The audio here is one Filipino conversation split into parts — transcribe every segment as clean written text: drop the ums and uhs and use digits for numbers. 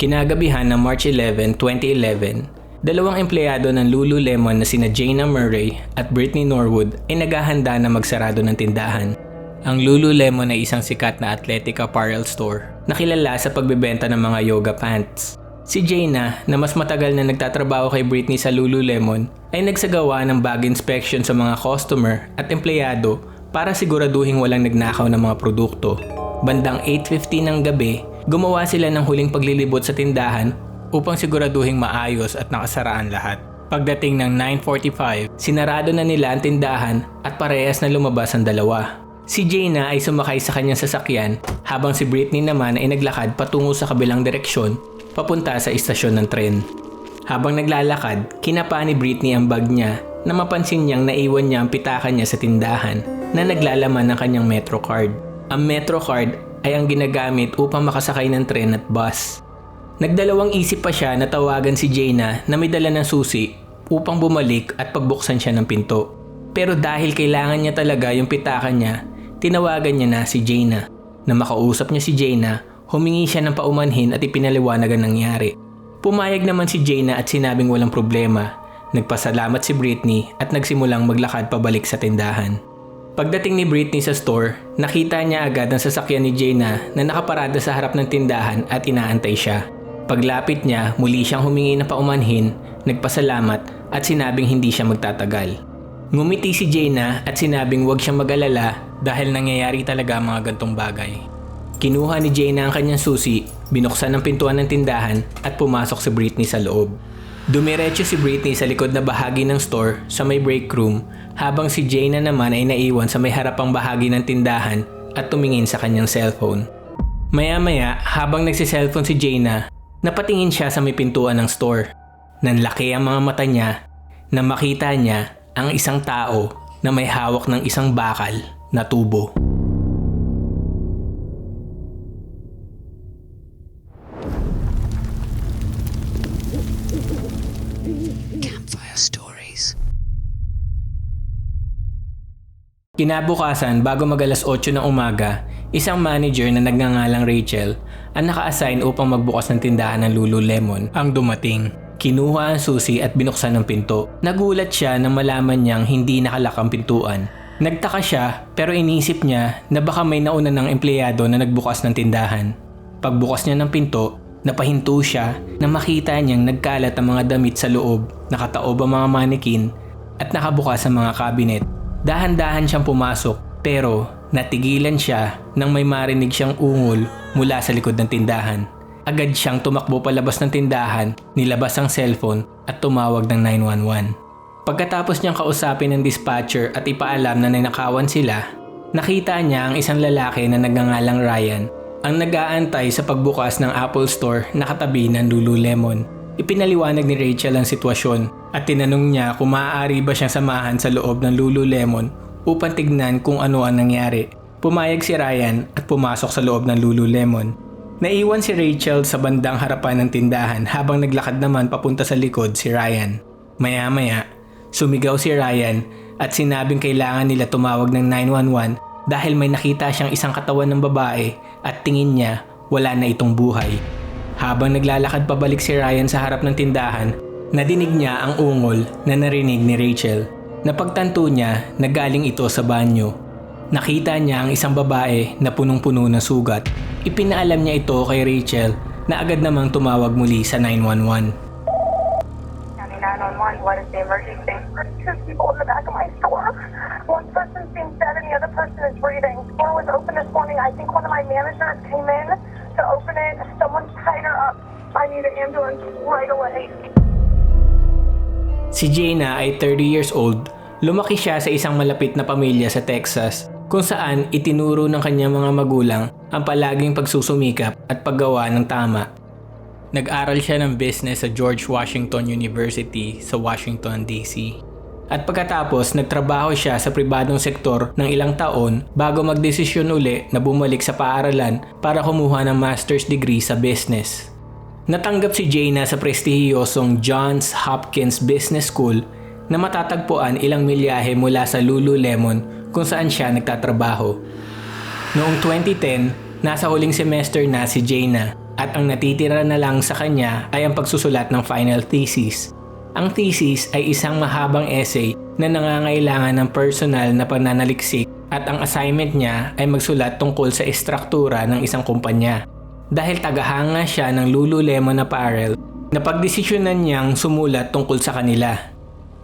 Kinagabihan ng March 11, 2011, dalawang empleyado ng Lululemon na sina Jayna Murray at Brittany Norwood ay naghahanda na magsarado ng tindahan. Ang Lululemon ay isang sikat na athletic apparel store na kilala sa pagbebenta ng mga yoga pants. Si Jayna, na mas matagal na nagtatrabaho kay Brittany sa Lululemon, ay nagsagawa ng bag inspection sa mga customer at empleyado para siguraduhin walang nagnakaw ng mga produkto. Bandang 8:50 ng gabi, gumawa sila ng huling paglilibot sa tindahan upang siguraduhing maayos at nakasaraan lahat. Pagdating ng 9:45, sinarado na nila ang tindahan at parehas na lumabas ang dalawa. Si Jayna ay sumakay sa kanyang sasakyan habang si Brittany naman ay naglakad patungo sa kabilang direksyon papunta sa istasyon ng tren. Habang naglalakad, kinapa ni Brittany ang bag niya na mapansin niyang naiwan niya ang pitaka niya sa tindahan na naglalaman ng kanyang MetroCard. Ang MetroCard ay ang ginagamit upang makasakay ng tren at bus. Nagdalawang isip pa siya na tawagan si Jayna na may dala ng susi upang bumalik at pagbuksan siya ng pinto. Pero dahil kailangan niya talaga yung pitaka niya, tinawagan niya na si Jayna. Na makausap niya si Jayna, humingi siya ng paumanhin at ipinaliwanag ang nangyari. Pumayag naman si Jayna at sinabing walang problema. Nagpasalamat si Brittany at nagsimulang maglakad pabalik sa tindahan. Pagdating ni Brittany sa store, nakita niya agad ang sasakyan ni Jayna na nakaparada sa harap ng tindahan at inaantay siya. Paglapit niya, muli siyang humingi ng paumanhin, nagpasalamat at sinabing hindi siya magtatagal. Ngumiti si Jayna at sinabing huwag siyang mag-alala dahil nangyayari talaga ang mga gantong bagay. Kinuha ni Jayna ang kanyang susi, binuksan ang pintuan ng tindahan at pumasok si Brittany sa loob. Dumiretso si Brittany sa likod na bahagi ng store sa may break room habang si Jayna naman ay naiwan sa may harapang bahagi ng tindahan at tumingin sa kanyang cellphone. Maya-maya habang nagsiselfone si Jayna, napatingin siya sa may pintuan ng store. Nanlaki ang mga mata niya na makita niya ang isang tao na may hawak ng isang bakal na tubo. Campfire Stories. Kinabukasan, bago mag-alas 8 ng umaga, isang manager na nagngangalang Rachel ang naka-assign upang magbukas ng tindahan ng Lululemon ang dumating. Kinuha ang susi at binuksan ang pinto. Nagulat siya nang malaman niyang hindi nakalak ang pintuan. Nagtaka siya pero inisip niya na baka may nauna ng empleyado na nagbukas ng tindahan. Pagbukas niya ng pinto, napahinto siya na makita niyang nagkalat ang mga damit sa loob, nakataob ang mga manikin at nakabukas ang mga cabinet. Dahan-dahan siyang pumasok pero natigilan siya nang may marinig siyang ungol mula sa likod ng tindahan. Agad siyang tumakbo palabas ng tindahan, nilabas ang cellphone at tumawag ng 911. Pagkatapos niyang kausapin ng dispatcher at ipaalam na nanakawan sila, nakita niya ang isang lalaki na nagngangalang Ryan ang nag-aantay sa pagbukas ng Apple Store na katabi ng Lululemon. Ipinaliwanag ni Rachel ang sitwasyon at tinanong niya kung maaari ba siyang samahan sa loob ng Lululemon upang tignan kung ano ang nangyari. Pumayag si Ryan at pumasok sa loob ng Lululemon. Naiwan si Rachel sa bandang harapan ng tindahan habang naglakad naman papunta sa likod si Ryan. Maya-maya, sumigaw si Ryan at sinabing kailangan nila tumawag ng 911 dahil may nakita siyang isang katawan ng babae at tingin niya wala na itong buhay. Habang naglalakad pabalik si Ryan sa harap ng tindahan, nadinig niya ang ungol na narinig ni Rachel. Napagtanto niya na galing ito sa banyo. Nakita niya ang isang babae na punong-puno ng sugat. Ipinaalam niya ito kay Rachel na agad namang tumawag muli sa 911. 911, what is the emergency? Two people in the back of my store. One person seems dead and the other person is breathing. The door was open this morning. I think one of my managers came in to open it. Someone tied her up. I need an ambulance right away. Si Jayna ay 30 years old. Lumaki siya sa isang malapit na pamilya sa Texas kung saan itinuro ng kanyang mga magulang ang palaging pagsusumikap at paggawa ng tama. Nag-aral siya ng business sa George Washington University sa Washington, D.C. At pagkatapos, nagtrabaho siya sa pribadong sektor ng ilang taon bago magdesisyon uli na bumalik sa paaralan para kumuha ng master's degree sa business. Natanggap si Jayna sa prestihiyosong Johns Hopkins Business School na matatagpuan ilang milyahe mula sa Lululemon kung saan siya nagtatrabaho. Noong 2010, nasa huling semester na si Jayna at ang natitira na lang sa kanya ay ang pagsusulat ng final thesis. Ang thesis ay isang mahabang essay na nangangailangan ng personal na pananaliksik at ang assignment niya ay magsulat tungkol sa estruktura ng isang kumpanya. Dahil tagahanga siya ng Lululemon Apparel, napagdesisyonan niyang sumulat tungkol sa kanila.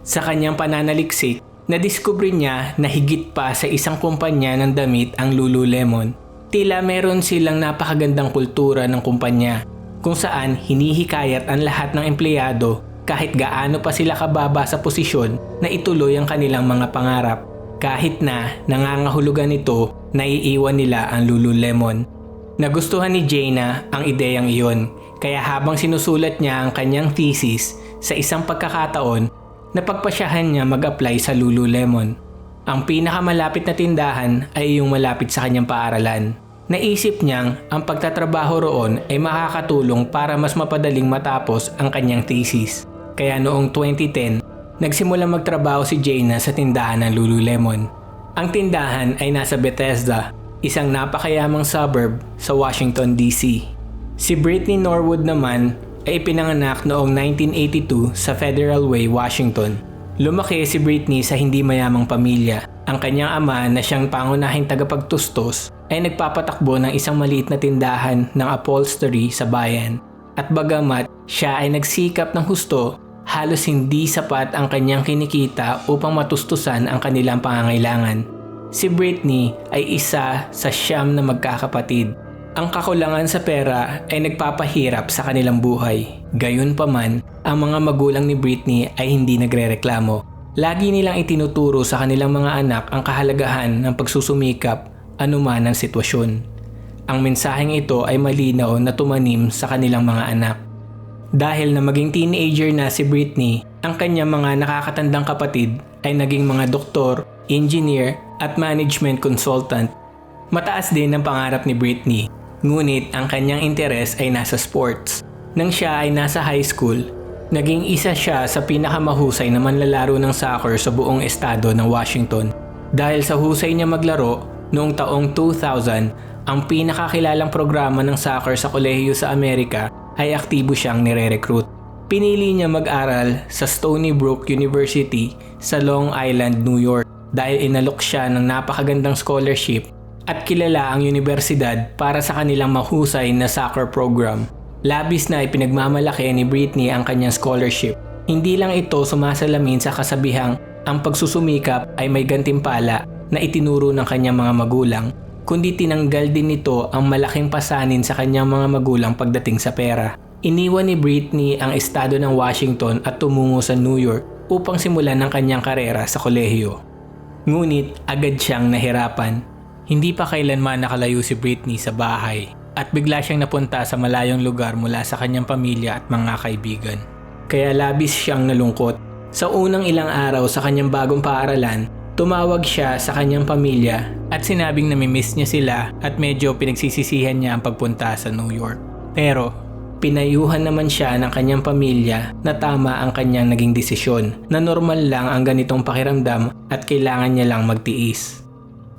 Sa kanyang pananaliksik, nadiskubre niya na higit pa sa isang kumpanya ng damit ang Lululemon. Tila meron silang napakagandang kultura ng kumpanya kung saan hinihikayat ang lahat ng empleyado kahit gaano pa sila kababa sa posisyon na ituloy ang kanilang mga pangarap. Kahit na nangangahulugan ito, naiiwan nila ang Lululemon. Nagustuhan ni Jaina ang ideyang iyon, kaya habang sinusulat niya ang kanyang thesis sa isang pagkakataon, napagpasyahan niya mag-apply sa Lululemon. Ang pinakamalapit na tindahan ay yung malapit sa kanyang paaralan. Naisip niyang ang pagtatrabaho roon ay makakatulong para mas mapadaling matapos ang kanyang thesis. Kaya noong 2010, nagsimula magtrabaho si Jaina sa tindahan ng Lululemon. Ang tindahan ay nasa Bethesda, isang napakayamang suburb sa Washington, D.C. Si Brittany Norwood naman ay ipinanganak noong 1982 sa Federal Way, Washington. Lumaki si Brittany sa hindi mayamang pamilya. Ang kanyang ama na siyang pangunahing tagapagtustos ay nagpapatakbo ng isang maliit na tindahan ng upholstery sa bayan. At bagamat siya ay nagsikap ng husto, halos hindi sapat ang kanyang kinikita upang matustusan ang kanilang pangangailangan. Si Brittany ay isa sa 9 na magkakapatid. Ang kakulangan sa pera ay nagpapahirap sa kanilang buhay. Gayunpaman, ang mga magulang ni Brittany ay hindi nagrereklamo. Lagi nilang itinuturo sa kanilang mga anak ang kahalagahan ng pagsusumikap anuman ang sitwasyon. Ang mensaheng ito ay malinaw na tumanim sa kanilang mga anak. Dahil na maging teenager na si Brittany, ang kanyang mga nakakatandang kapatid ay naging mga doktor, engineer at management consultant. Mataas din ang pangarap ni Brittany, ngunit ang kanyang interes ay nasa sports. Nang siya ay nasa high school, naging isa siya sa pinakamahusay na manlalaro ng soccer sa buong estado ng Washington. Dahil sa husay niya maglaro, noong taong 2000, ang pinakakilalang programa ng soccer sa kolehiyo sa Amerika ay aktibo siyang nire-recruit. Pinili niya mag-aral sa Stony Brook University sa Long Island, New York dahil inalok siya ng napakagandang scholarship at kilala ang universidad para sa kanilang mahusay na soccer program. Labis na ipinagmamalaki ni Brittany ang kanyang scholarship. Hindi lang ito sumasalamin sa kasabihang ang pagsusumikap ay may gantimpala na itinuro ng kanyang mga magulang, kundi tinanggal din nito ang malaking pasanin sa kanyang mga magulang pagdating sa pera. Iniwan ni Brittany ang estado ng Washington at tumungo sa New York upang simulan ang kanyang karera sa kolehiyo. Ngunit agad siyang nahirapan. Hindi pa kailanman nakalayo si Brittany sa bahay at bigla siyang napunta sa malayong lugar mula sa kanyang pamilya at mga kaibigan. Kaya labis siyang nalungkot. Sa unang ilang araw sa kanyang bagong paaralan, tumawag siya sa kanyang pamilya at sinabing namimiss niya sila at medyo pinagsisisihan niya ang pagpunta sa New York. Pero pinayuhan naman siya ng kanyang pamilya na tama ang kanyang naging desisyon, na normal lang ang ganitong pakiramdam at kailangan niya lang magtiis.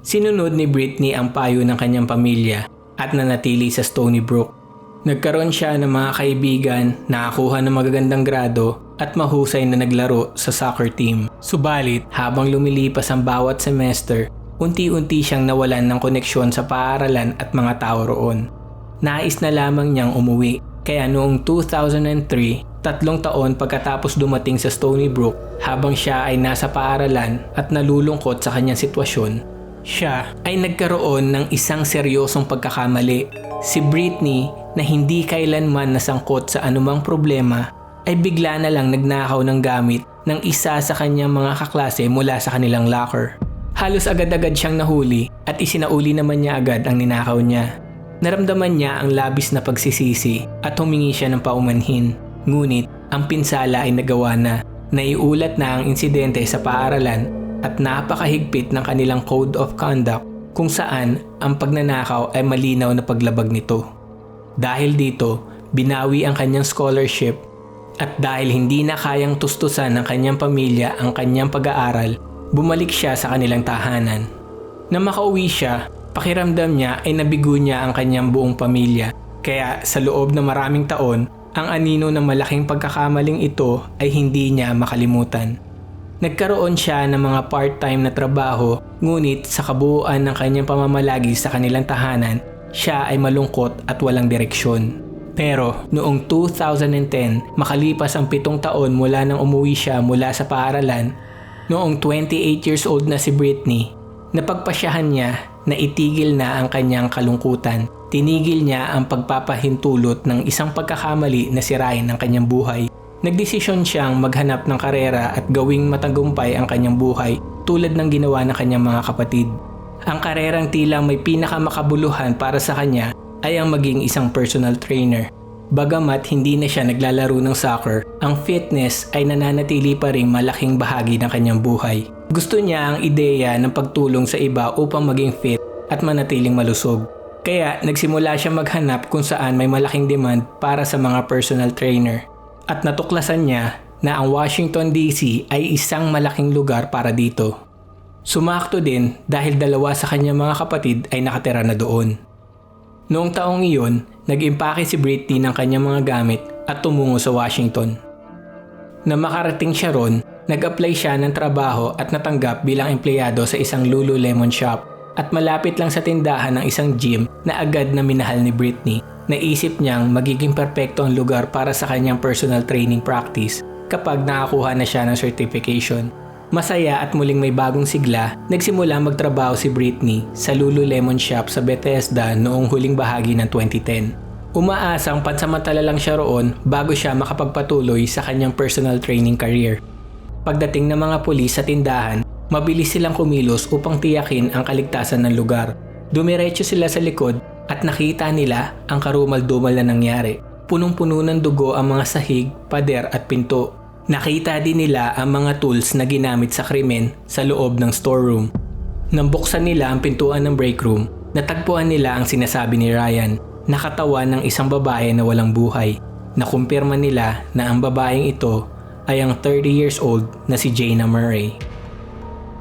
Sinunod ni Brittany ang payo ng kanyang pamilya at nanatili sa Stony Brook. Nagkaroon siya ng mga kaibigan, nakakuha ng magagandang grado at mahusay na naglaro sa soccer team. Subalit, habang lumilipas ang bawat semester, unti-unti siyang nawalan ng koneksyon sa paaralan at mga tao roon. Nais na lamang niyang umuwi, kaya noong 2003, 3 taon pagkatapos dumating sa Stony Brook, habang siya ay nasa paaralan at nalulungkot sa kanyang sitwasyon, siya ay nagkaroon ng isang seryosong pagkakamali. Si Brittany, na hindi kailanman nasangkot sa anumang problema, ay bigla na lang nagnakaw ng gamit ng isa sa kanyang mga kaklase mula sa kanilang locker. Halos agad-agad siyang nahuli at isinauli naman niya agad ang ninakaw niya. Naramdaman niya ang labis na pagsisisi at humingi siya ng paumanhin. Ngunit ang pinsala ay nagawa na. Naiulat na ang insidente sa paaralan at napakahigpit ng kanilang code of conduct kung saan ang pagnanakaw ay malinaw na paglabag nito. Dahil dito, binawi ang kanyang scholarship at dahil hindi na kayang tustusan ng kanyang pamilya ang kanyang pag-aaral, bumalik siya sa kanilang tahanan. Nang makauwi siya, pakiramdam niya ay nabigo niya ang kanyang buong pamilya Kaya sa loob ng maraming taon, ang anino ng malaking pagkakamaling ito ay hindi niya makalimutan. Nagkaroon siya ng mga part-time na trabaho, ngunit sa kabuuan ng kanyang pamamalagi sa kanilang tahanan, siya ay malungkot at walang direksyon. Pero noong 2010, makalipas ang 7 taon mula nang umuwi siya mula sa paaralan, noong 28 years old na si Britney, napagpasyahan niya na itigil na ang kanyang kalungkutan. Tinigil niya ang pagpapahintulot ng isang pagkakamali na sirain ang kanyang buhay. Nagdesisyon siyang maghanap ng karera at gawing matagumpay ang kanyang buhay tulad ng ginawa ng kanyang mga kapatid. Ang karerang tila may pinakamakabuluhan para sa kanya ay ang maging isang personal trainer. Bagamat hindi na siya naglalaro ng soccer, ang fitness ay nananatili pa ring malaking bahagi ng kanyang buhay. Gusto niya ang ideya ng pagtulong sa iba upang maging fit at manatiling malusog. Kaya nagsimula siya maghanap kung saan may malaking demand para sa mga personal trainer. At natuklasan niya na ang Washington DC ay isang malaking lugar para dito. Sumakto din dahil 2 sa kanyang mga kapatid ay nakatira na doon. Noong taong iyon, nag-impake si Britney ng kanyang mga gamit at tumungo sa Washington. Na makarating siya ron, nag-apply siya ng trabaho at natanggap bilang empleyado sa isang Lululemon shop at malapit lang sa tindahan ng isang gym na agad na minahal ni Britney. Naisip niyang magiging perpekto ang lugar para sa kanyang personal training practice kapag nakakuha na siya ng certification. Masaya at muling may bagong sigla, nagsimula magtrabaho si Britney sa Lululemon shop sa Bethesda noong huling bahagi ng 2010. Umaasang pansamantala lang siya roon bago siya makapagpatuloy sa kanyang personal training career. Pagdating ng mga pulis sa tindahan, mabilis silang kumilos upang tiyakin ang kaligtasan ng lugar. Dumiretso sila sa likod at nakita nila ang karumal-dumal na nangyari. Punong-puno ng dugo ang mga sahig, pader at pinto. Nakita din nila ang mga tools na ginamit sa krimen sa loob ng storeroom. Nang buksan nila ang pintuan ng break room, natagpuan nila ang sinasabi ni Ryan, nakatawan ng isang babae na walang buhay. Nakumpirma nila na ang babaeng ito ay ang 30 years old na si Jayna Murray.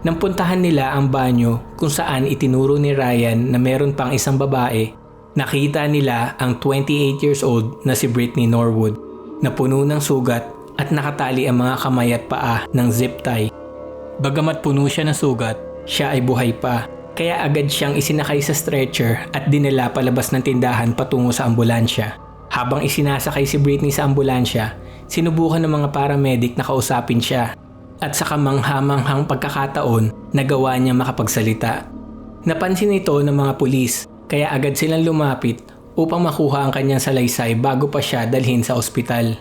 Nang puntahan nila ang banyo kung saan itinuro ni Ryan na meron pang isang babae, nakita nila ang 28 years old na si Britney Norwood na puno ng sugat at nakatali ang mga kamay at paa ng zip tie. Bagamat puno siya ng sugat, siya ay buhay pa, kaya agad siyang isinakay sa stretcher at dinala palabas ng tindahan patungo sa ambulansya. Habang isinasakay si Britney sa ambulansya, sinubukan ng mga paramedic na kausapin siya at sa kamanghamanghang pagkakataon, nagawa niya makapagsalita. Napansin ito ng mga pulis, kaya agad silang lumapit upang makuha ang kanyang salaysay bago pa siya dalhin sa ospital.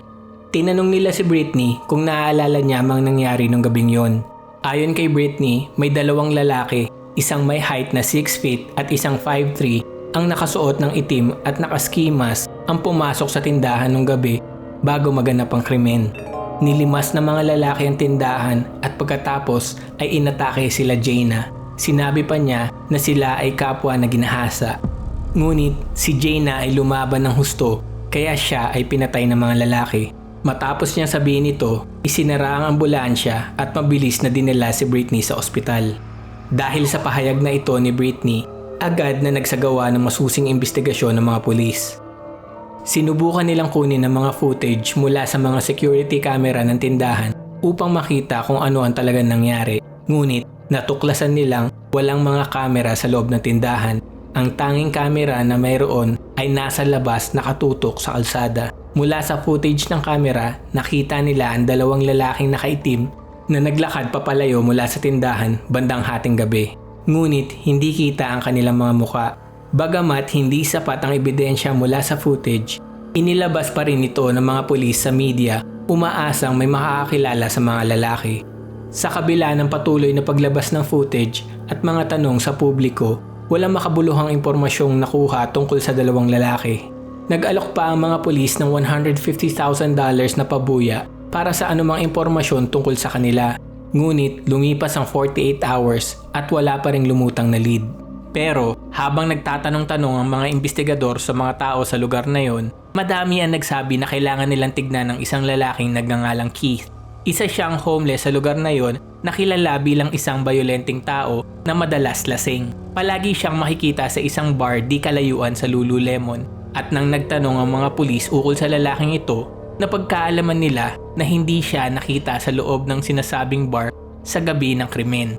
Tinanong nila si Britney kung naaalala niya mang nangyari nung gabing yon. Ayon kay Britney, may 2 lalaki, isang may height na 6 feet at isang 5'3", ang nakasuot ng itim at nakaski mask ang pumasok sa tindahan nung gabi bago maganap ang krimen. Nilimas ng mga lalaki ang tindahan at pagkatapos ay inatake sila Jayna. Sinabi pa niya na sila ay kapwa na ginahasa. Ngunit si Jayna ay lumaban ng husto kaya siya ay pinatay ng mga lalaki. Matapos niyang sabihin ito, isinara ang ambulansya at mabilis na dinala si Britney sa ospital. Dahil sa pahayag na ito ni Britney, agad na nagsagawa ng masusing investigasyon ng mga pulis. Sinubukan nilang kunin ang mga footage mula sa mga security camera ng tindahan upang makita kung ano ang talagang nangyari. Ngunit natuklasan nilang walang mga camera sa loob ng tindahan. Ang tanging camera na mayroon ay nasa labas nakatutok sa kalsada. Mula sa footage ng camera, nakita nila ang 2 lalaking nakaitim na naglakad papalayo mula sa tindahan bandang hating gabi. Ngunit hindi kita ang kanilang mga muka. Bagamat hindi sapat ang ebidensya mula sa footage, inilabas pa rin ito ng mga pulis sa media umaasang may makakakilala sa mga lalaki. Sa kabila ng patuloy na paglabas ng footage at mga tanong sa publiko, walang makabuluhang impormasyong nakuha tungkol sa 2 lalaki. Nag-alok pa ang mga pulis ng $150,000 na pabuya para sa anumang impormasyon tungkol sa kanila. Ngunit lumipas ang 48 hours at wala pa ring lumutang na lead. Pero habang nagtatanong-tanong ang mga investigador sa mga tao sa lugar na yon, madami ang nagsabi na kailangan nilang tignan ng isang lalaking nagngangalang Keith. Isa siyang homeless sa lugar na yon na kilala bilang isang bayolenteng tao na madalas lasing. Palagi siyang makikita sa isang bar di kalayuan sa Lululemon. At nang nagtanong ang mga pulis ukol sa lalaking ito, napagkaalaman nila na hindi siya nakita sa loob ng sinasabing bar sa gabi ng krimen.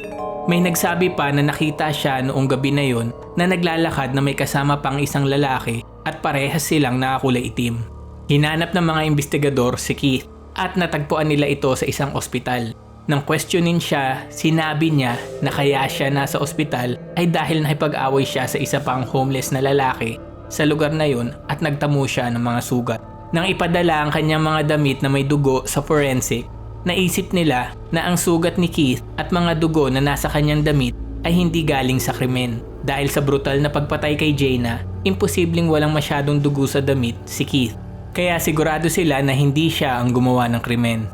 May nagsabi pa na nakita siya noong gabi na yon na naglalakad na may kasama pang isang lalaki at parehas silang nakakulay itim. Hinanap ng mga investigador si Keith at natagpuan nila ito sa isang ospital. Nang questionin siya, sinabi niya na kaya siya nasa ospital ay dahil nakipag-away siya sa isa pang homeless na lalaki sa lugar na yon at nagtamo siya ng mga sugat. Nang ipadala ang kanyang mga damit na may dugo sa forensic, naisip nila na ang sugat ni Keith at mga dugo na nasa kanyang damit ay hindi galing sa krimen. Dahil sa brutal na pagpatay kay Jaina, imposibleng walang masyadong dugo sa damit si Keith. Kaya sigurado sila na hindi siya ang gumawa ng krimen.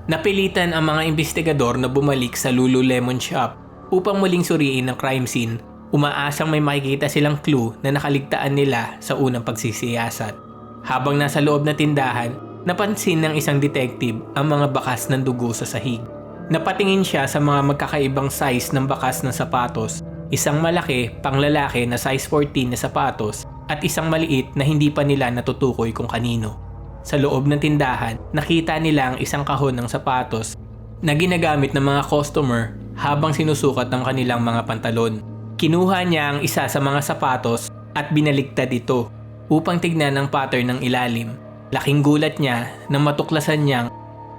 Napilitan ang mga investigador na bumalik sa Lululemon shop upang muling suriin ang crime scene. Umaasang may makikita silang clue na nakaligtaan nila sa unang pagsisiyasat. Habang nasa loob na tindahan, napansin ng isang detective ang mga bakas ng dugo sa sahig. Napatingin siya sa mga magkakaibang size ng bakas ng sapatos, isang malaki panglalaki na size 14 na sapatos at isang maliit na hindi pa nila natutukoy kung kanino. Sa loob ng tindahan, nakita nila ang isang kahon ng sapatos na ginagamit ng mga customer habang sinusukat ng kanilang mga pantalon. Kinuha niya ang isa sa mga sapatos at binaligtad ito upang tignan ang pattern ng ilalim. Laking gulat niya nang matuklasan niyang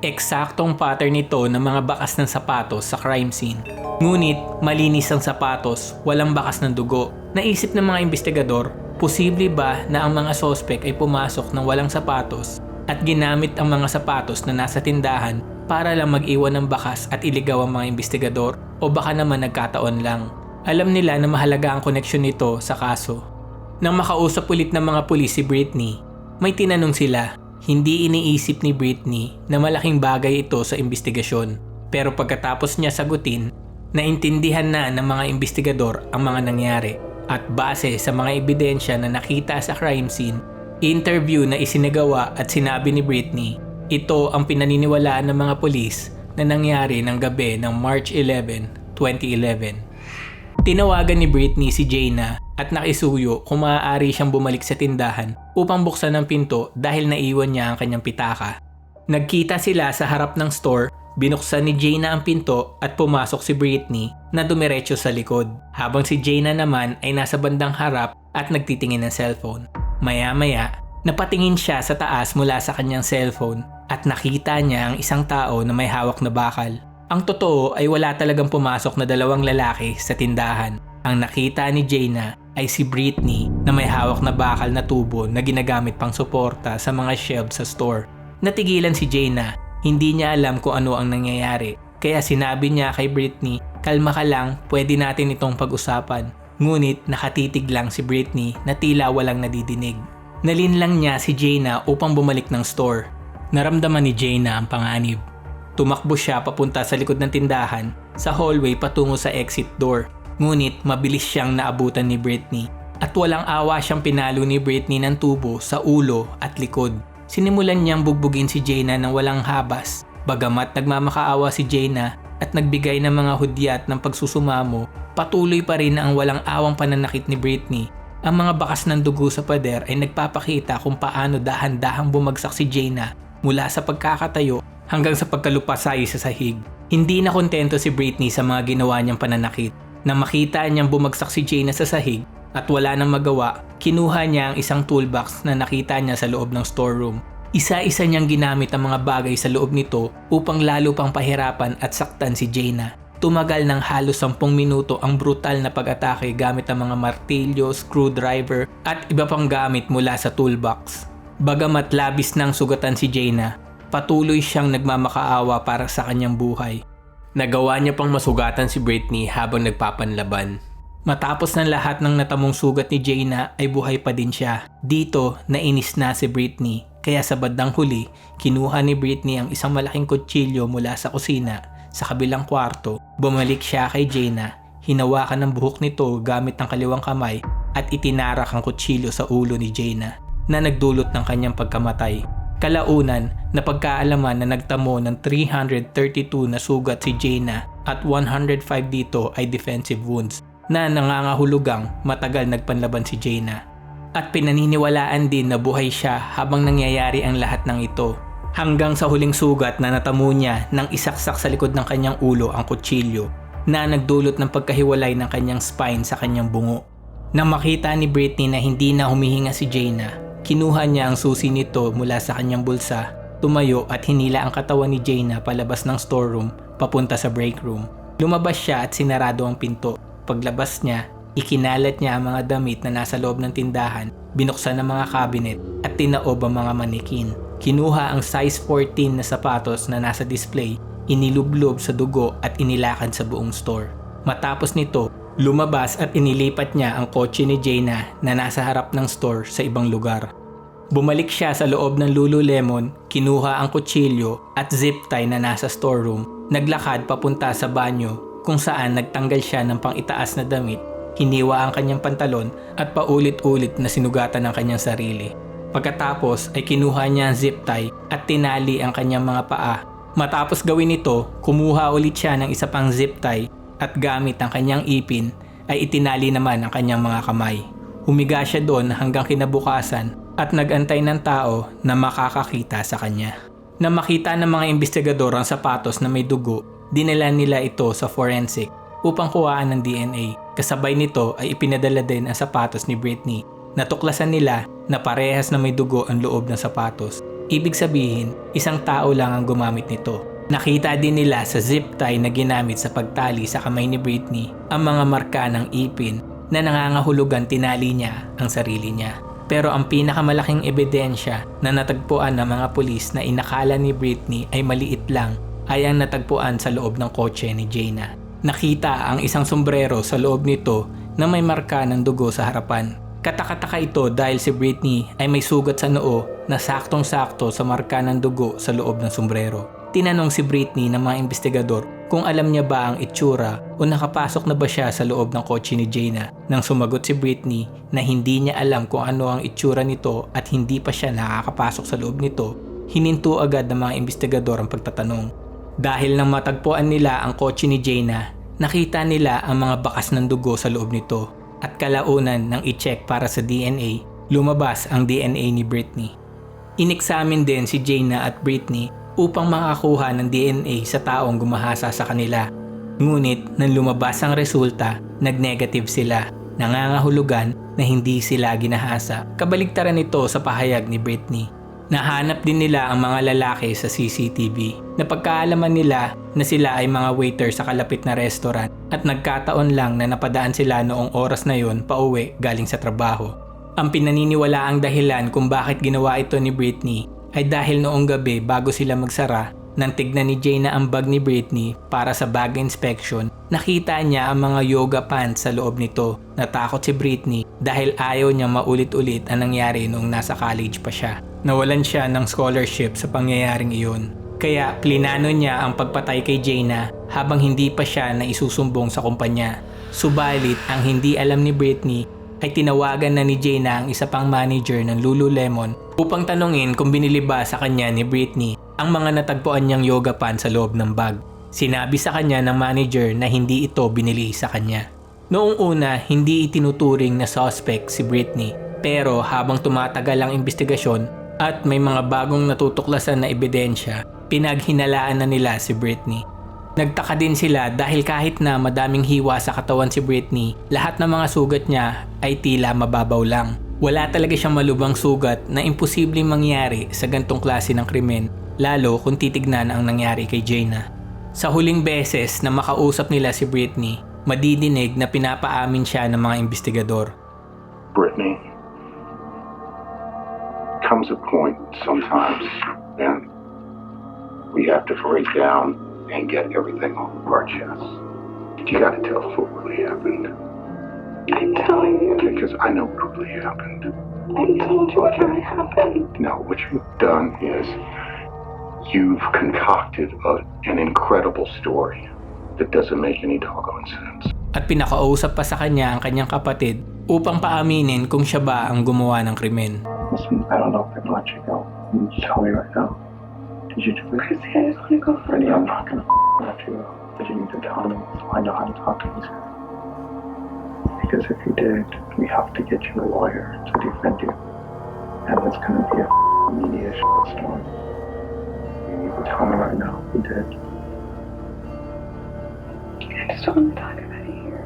eksaktong pattern nito ng mga bakas ng sapatos sa crime scene. Ngunit malinis ang sapatos, walang bakas ng dugo. Naisip ng mga investigador, posible ba na ang mga sospek ay pumasok ng walang sapatos at ginamit ang mga sapatos na nasa tindahan para lang mag-iwan ng bakas at iligaw ang mga investigador, o baka naman nagkataon lang. Alam nila na mahalaga ang koneksyon nito sa kaso. Nang makausap ulit ng mga pulis si Britney, may tinanong sila. Hindi iniisip ni Britney na malaking bagay ito sa investigasyon. Pero pagkatapos niya sagutin, naintindihan na ng mga investigador ang mga nangyari. At base sa mga ebidensya na nakita sa crime scene, interview na isinagawa at sinabi ni Britney, ito ang pinaniniwalaan ng mga pulis na nangyari ng gabi ng March 11, 2011. Tinawagan ni Britney si Jaina at nakisuyo kung maaari siyang bumalik sa tindahan upang buksan ang pinto dahil naiwan niya ang kanyang pitaka. Nagkita sila sa harap ng store, binuksan ni Jaina ang pinto at pumasok si Britney na dumiretso sa likod, habang si Jaina naman ay nasa bandang harap at nagtitingin ng cellphone. Maya-maya, napatingin siya sa taas mula sa kanyang cellphone at nakita niya ang isang tao na may hawak na bakal. Ang totoo ay wala talagang pumasok na dalawang lalaki sa tindahan. Ang nakita ni Jaina ay si Britney na may hawak na bakal na tubo na ginagamit pang suporta sa mga shelves sa store. Natigilan si Jaina, hindi niya alam kung ano ang nangyayari. Kaya sinabi niya kay Britney, kalma ka lang, pwede natin itong pag-usapan. Ngunit nakatitig lang si Britney na tila walang nadidinig. Nalinlang niya si Jaina upang bumalik ng store. Naramdaman ni Jaina ang panganib. Tumakbo siya papunta sa likod ng tindahan, sa hallway patungo sa exit door. Ngunit mabilis siyang naabutan ni Britney at walang awa siyang pinalo ni Britney ng tubo sa ulo at likod. Sinimulan niyang bugbugin si Jaina ng walang habas. Bagamat nagmamakaawa si Jaina at nagbigay ng mga hudyat ng pagsusumamo, patuloy pa rin ang walang awang pananakit ni Britney. Ang mga bakas ng dugo sa pader ay nagpapakita kung paano dahan-dahang bumagsak si Jaina mula sa pagkakatayo hanggang sa pagkalupasay sa sahig. Hindi na kontento si Britney sa mga ginawa niyang pananakit. Nang makita niyang bumagsak si Jaina sa sahig at wala nang magawa, kinuha niya ang isang toolbox na nakita niya sa loob ng storeroom. Isa-isa niyang ginamit ang mga bagay sa loob nito upang lalo pang pahirapan at saktan si Jaina. Tumagal ng halos 10 minuto ang brutal na pag-atake gamit ang mga martilyo, screwdriver at iba pang gamit mula sa toolbox. Bagamat labis nang sugatan si Jaina, patuloy siyang nagmamakaawa para sa kanyang buhay. Nagawa niya pang masugatan si Britney habang nagpapanlaban. Matapos ng lahat ng natamong sugat ni Jaina ay buhay pa din siya. Dito, nainis na si Britney. Kaya sa bandang huli, kinuha ni Britney ang isang malaking kutsilyo mula sa kusina. Sa kabilang kwarto, bumalik siya kay Jaina. Hinawakan ng buhok nito gamit ng kaliwang kamay at itinarak ang kutsilyo sa ulo ni Jaina na nagdulot ng kanyang pagkamatay. Kalaunan, napagkaalaman na nagtamo ng 332 na sugat si Jaina at 105 dito ay defensive wounds na nangangahulugang matagal nagpanlaban si Jaina. At pinaniniwalaan din na buhay siya habang nangyayari ang lahat ng ito. Hanggang sa huling sugat na natamo niya nang isaksak sa likod ng kanyang ulo ang kutsilyo na nagdulot ng pagkahiwalay ng kanyang spine sa kanyang bungo. Nang makita ni Britney na hindi na humihinga si Jaina, kinuha niya ang susi nito mula sa kanyang bulsa, tumayo at hinila ang katawan ni Jaina palabas ng storeroom papunta sa break room. Lumabas siya at sinarado ang pinto. Paglabas niya, ikinalat niya ang mga damit na nasa loob ng tindahan, binuksan ang mga cabinet at tinaob ang mga manikin. Kinuha ang size 14 na sapatos na nasa display, inilublob sa dugo at inilakad sa buong store. Matapos nito, lumabas at inilipat niya ang kotse ni Jaina na nasa harap ng store sa ibang lugar. Bumalik siya sa loob ng Lululemon, kinuha ang kutsilyo at zip tie na nasa storeroom, naglakad papunta sa banyo kung saan nagtanggal siya ng pang-itaas na damit, hiniwa ang kanyang pantalon at paulit-ulit na sinugatan ang kanyang sarili. Pagkatapos ay kinuha niya ang zip tie at tinali ang kanyang mga paa. Matapos gawin ito, kumuha ulit siya ng isa pang zip tie at gamit ang kanyang ipin ay itinali naman ang kanyang mga kamay. Humiga siya doon hanggang kinabukasan at nag-antay ng tao na makakakita sa kanya. Nang makita ng mga investigador ang sapatos na may dugo, dinala nila ito sa forensic upang kuhaan ng DNA. Kasabay nito ay ipinadala din ang sapatos ni Britney. Natuklasan nila na parehas na may dugo ang loob ng sapatos. Ibig sabihin, isang tao lang ang gumamit nito. Nakita din nila sa zip tie na ginamit sa pagtali sa kamay ni Britney ang mga marka ng ipin na nangangahulugan tinali niya ang sarili niya. Pero ang pinakamalaking ebidensya na natagpuan ng mga pulis na inakala ni Britney ay maliit lang ay ang natagpuan sa loob ng kotse ni Jaina. Nakita ang isang sombrero sa loob nito na may marka ng dugo sa harapan. Katakataka ito dahil si Britney ay may sugat sa noo na saktong-sakto sa marka ng dugo sa loob ng sombrero. Tinanong si Britney ng mga investigador kung alam niya ba ang itsura o nakapasok na ba siya sa loob ng kotse ni Jaina. Nang sumagot si Britney na hindi niya alam kung ano ang itsura nito at hindi pa siya nakakapasok sa loob nito, hininto agad ng mga investigador ang pagtatanong. Dahil nang matagpuan nila ang kotse ni Jaina, nakita nila ang mga bakas ng dugo sa loob nito at kalaunan nang i-check para sa DNA, lumabas ang DNA ni Britney. Ineksamin din si Jaina at Britney upang makakuha ng DNA sa taong gumahasa sa kanila. Ngunit nang lumabas ang resulta, nag-negative sila, nangangahulugan na hindi sila ginahasa. Kabaligtaran nito sa pahayag ni Britney. Nahanap din nila ang mga lalaki sa CCTV. Napagkaalaman nila na sila ay mga waiter sa kalapit na restaurant at nagkataon lang na napadaan sila noong oras na yon pauwi galing sa trabaho. Ang pinaniniwalaang dahilan kung bakit ginawa ito ni Britney ay dahil noong gabi bago sila magsara, nang tignan ni Jaina ang bag ni Britney para sa bag inspection, nakita niya ang mga yoga pants sa loob nito. Natakot si Britney dahil ayaw niya maulit-ulit ang nangyari noong nasa college pa siya. Nawalan siya ng scholarship sa pangyayaring iyon. Kaya plinano niya ang pagpatay kay Jaina habang hindi pa siya na isusumbong sa kumpanya. Subalit ang hindi alam ni Britney ay tinawagan na ni Jaina ang isa pang manager ng Lululemon upang tanungin kung binili ba sa kanya ni Britney ang mga natagpuan niyang yoga pants sa loob ng bag. Sinabi sa kanya ng manager na hindi ito binili sa kanya. Noong una, hindi itinuturing na suspect si Britney, pero habang tumatagal ang investigasyon at may mga bagong natutuklasan na ebidensya, pinaghinalaan na nila si Britney. Nagtaka din sila dahil kahit na madaming hiwa sa katawan si Britney, lahat ng mga sugat niya ay tila mababaw lang. Wala talaga siyang malubhang sugat na imposibleng mangyari sa gantong klase ng krimen, lalo kung titignan ang nangyari kay Jaina. Sa huling beses na makausap nila si Britney, madidinig na pinapaamin siya ng mga investigador. Britney, comes a point sometimes and we have to break down and get everything off of our chest. You gotta tell us what really happened. I'm telling you. Because I know what really happened. I told you what really happened. No, what you've done is you've concocted an incredible story that doesn't make any doggone sense. At pinakausap pa sa kanya ang kanyang kapatid upang paaminin kung siya ba ang gumawa ng krimen. Listen, I don't know if I can let you go. You just tell me right now. Did you do it? Chrissy, I just want to go for Freddie, you. I'm not gonna let you go. But you need to tell me so I know how to talk to these guys. Because if you did, we have to get you a lawyer to defend you. And it's gonna be a media storm. You need to tell me right now who did. I just don't want to talk about it here.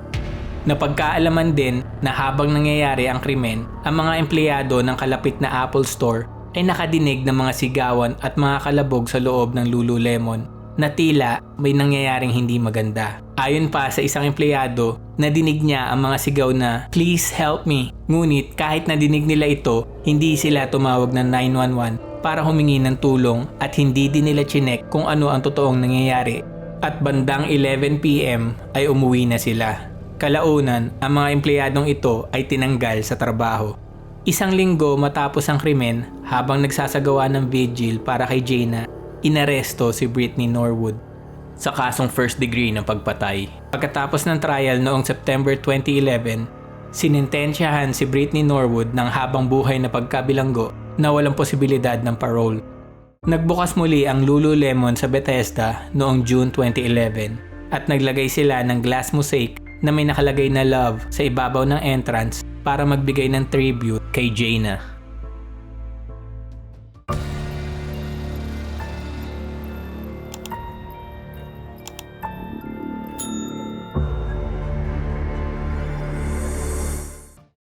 Napagkaalaman din na habang nangyayari ang krimen, ang mga empleyado ng kalapit na Apple Store ay nakadinig ng mga sigawan at mga kalabog sa loob ng Lululemon na tila may nangyayaring hindi maganda. Ayon pa sa isang empleyado, nadinig niya ang mga sigaw na "Please help me". Ngunit kahit nadinig nila ito, hindi sila tumawag ng 911 para humingi ng tulong at hindi din nila chinek kung ano ang totoong nangyayari. At bandang 11 PM ay umuwi na sila. Kalaunan, ang mga empleyadong ito ay tinanggal sa trabaho. Isang linggo matapos ang krimen, habang nagsasagawa ng vigil para kay Jaina, inaresto si Brittany Norwood sa kasong first degree ng pagpatay. Pagkatapos ng trial noong September 2011, sinintensyahan si Brittany Norwood ng habang buhay na pagkabilanggo na walang posibilidad ng parole. Nagbukas muli ang Lululemon sa Bethesda noong June 2011 at naglagay sila ng glass mosaic na may nakalagay na love sa ibabaw ng entrance para magbigay ng tribute kay Jaina.